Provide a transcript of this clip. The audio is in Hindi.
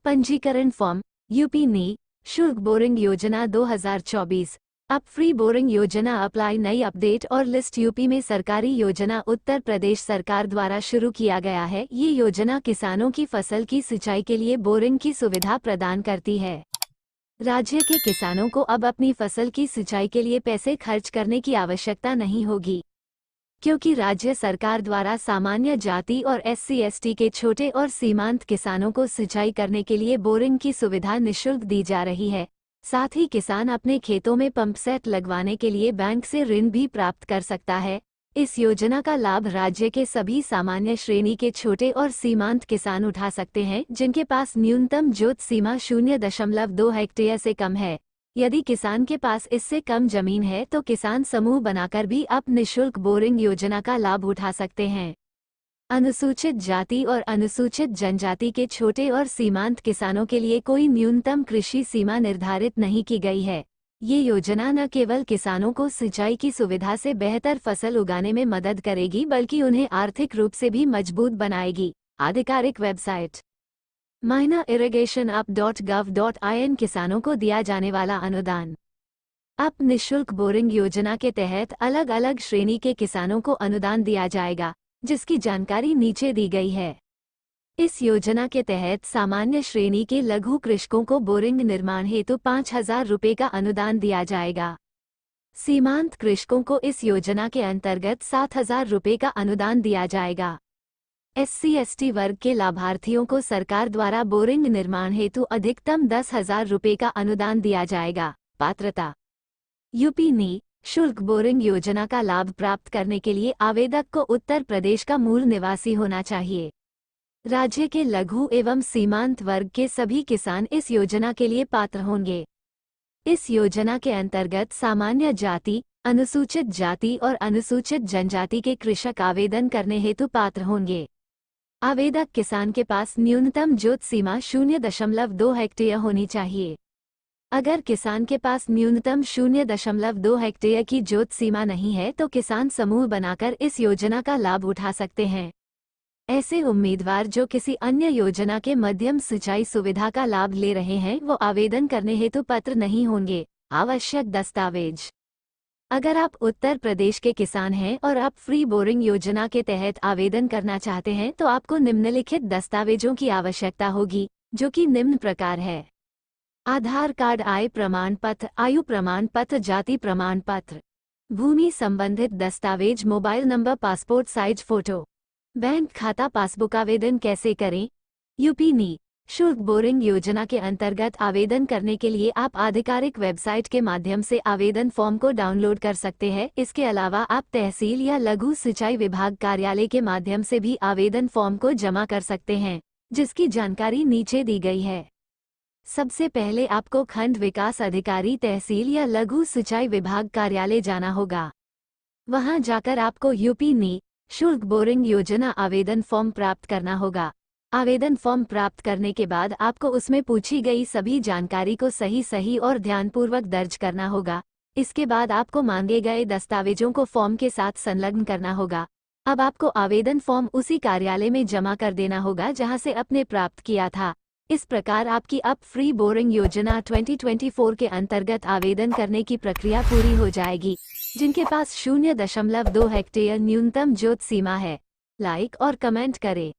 पंजीकरण फॉर्म यूपी नी शुल्क बोरिंग योजना 2024। अब फ्री बोरिंग योजना अप्लाई नई अपडेट और लिस्ट यूपी में सरकारी योजना उत्तर प्रदेश सरकार द्वारा शुरू किया गया है। ये योजना किसानों की फसल की सिंचाई के लिए बोरिंग की सुविधा प्रदान करती है। राज्य के किसानों को अब अपनी फसल की सिंचाई के लिए पैसे खर्च करने की आवश्यकता नहीं होगी, क्योंकि राज्य सरकार द्वारा सामान्य जाति और SC/ST के छोटे और सीमांत किसानों को सिंचाई करने के लिए बोरिंग की सुविधा निःशुल्क दी जा रही है। साथ ही किसान अपने खेतों में पंप सेट लगवाने के लिए बैंक से ऋण भी प्राप्त कर सकता है। इस योजना का लाभ राज्य के सभी सामान्य श्रेणी के छोटे और सीमांत किसान उठा सकते हैं, जिनके पास न्यूनतम जोत सीमा 0.2 हेक्टेयर से कम है। यदि किसान के पास इससे कम जमीन है तो किसान समूह बनाकर भी अब निःशुल्क बोरिंग योजना का लाभ उठा सकते हैं। अनुसूचित जाति और अनुसूचित जनजाति के छोटे और सीमांत किसानों के लिए कोई न्यूनतम कृषि सीमा निर्धारित नहीं की गई है। ये योजना न केवल किसानों को सिंचाई की सुविधा से बेहतर फसल उगाने में मदद करेगी, बल्कि उन्हें आर्थिक रूप से भी मजबूत बनाएगी। आधिकारिक वेबसाइट minorigationup.gov.in। किसानों को दिया जाने वाला अनुदान। अब निःशुल्क बोरिंग योजना के तहत अलग अलग श्रेणी के किसानों को अनुदान दिया जाएगा, जिसकी जानकारी नीचे दी गई है। इस योजना के तहत सामान्य श्रेणी के लघु कृषकों को बोरिंग निर्माण हेतु 5,000 रुपये का अनुदान दिया जाएगा। सीमांत कृषकों को इस योजना के अंतर्गत 7,000 रुपये का अनुदान दिया जाएगा। SC/ST वर्ग के लाभार्थियों को सरकार द्वारा बोरिंग निर्माण हेतु अधिकतम 10,000 रुपये का अनुदान दिया जाएगा। पात्रता यूपी नी शुल्क बोरिंग योजना का लाभ प्राप्त करने के लिए आवेदक को उत्तर प्रदेश का मूल निवासी होना चाहिए। राज्य के लघु एवं सीमांत वर्ग के सभी किसान इस योजना के लिए पात्र होंगे। इस योजना के अंतर्गत सामान्य जाति, अनुसूचित जाति और अनुसूचित जनजाति के कृषक आवेदन करने हेतु पात्र होंगे। आवेदक किसान के पास न्यूनतम जोत सीमा 0.2 हेक्टेयर होनी चाहिए। अगर किसान के पास न्यूनतम 0.2 हेक्टेयर की जोत सीमा नहीं है तो किसान समूह बनाकर इस योजना का लाभ उठा सकते हैं। ऐसे उम्मीदवार जो किसी अन्य योजना के माध्यम सिंचाई सुविधा का लाभ ले रहे हैं, वो आवेदन करने हेतु पात्र नहीं होंगे। आवश्यक दस्तावेज। अगर आप उत्तर प्रदेश के किसान हैं और आप फ्री बोरिंग योजना के तहत आवेदन करना चाहते हैं तो आपको निम्नलिखित दस्तावेजों की आवश्यकता होगी, जो कि निम्न प्रकार है। आधार कार्ड, आय प्रमाण पत्र, आयु प्रमाण पत्र, जाति प्रमाण पत्र, भूमि संबंधित दस्तावेज, mobile number, passport size photo, bank खाता पासबुक। आवेदन कैसे करें? यूपी नी शुल्क बोरिंग योजना के अंतर्गत आवेदन करने के लिए आप आधिकारिक वेबसाइट के माध्यम से आवेदन फॉर्म को डाउनलोड कर सकते हैं। इसके अलावा आप तहसील या लघु सिंचाई विभाग कार्यालय के माध्यम से भी आवेदन फॉर्म को जमा कर सकते हैं, जिसकी जानकारी नीचे दी गई है। सबसे पहले आपको खंड विकास अधिकारी, तहसील या लघु सिंचाई विभाग कार्यालय जाना होगा। वहां जाकर आपको यूपी नी शुल्क बोरिंग योजना आवेदन फॉर्म प्राप्त करना होगा। आवेदन फॉर्म प्राप्त करने के बाद आपको उसमें पूछी गई सभी जानकारी को सही और ध्यानपूर्वक दर्ज करना होगा। इसके बाद आपको मांगे गए दस्तावेजों को फॉर्म के साथ संलग्न करना होगा। अब आपको आवेदन फॉर्म उसी कार्यालय में जमा कर देना होगा जहां से आपने प्राप्त किया था। इस प्रकार आपकी अब फ्री बोरिंग योजना 2024 के अंतर्गत आवेदन करने की प्रक्रिया पूरी हो जाएगी। जिनके पास 0.2 हेक्टेयर न्यूनतम जोत सीमा है, लाइक और कमेंट करें।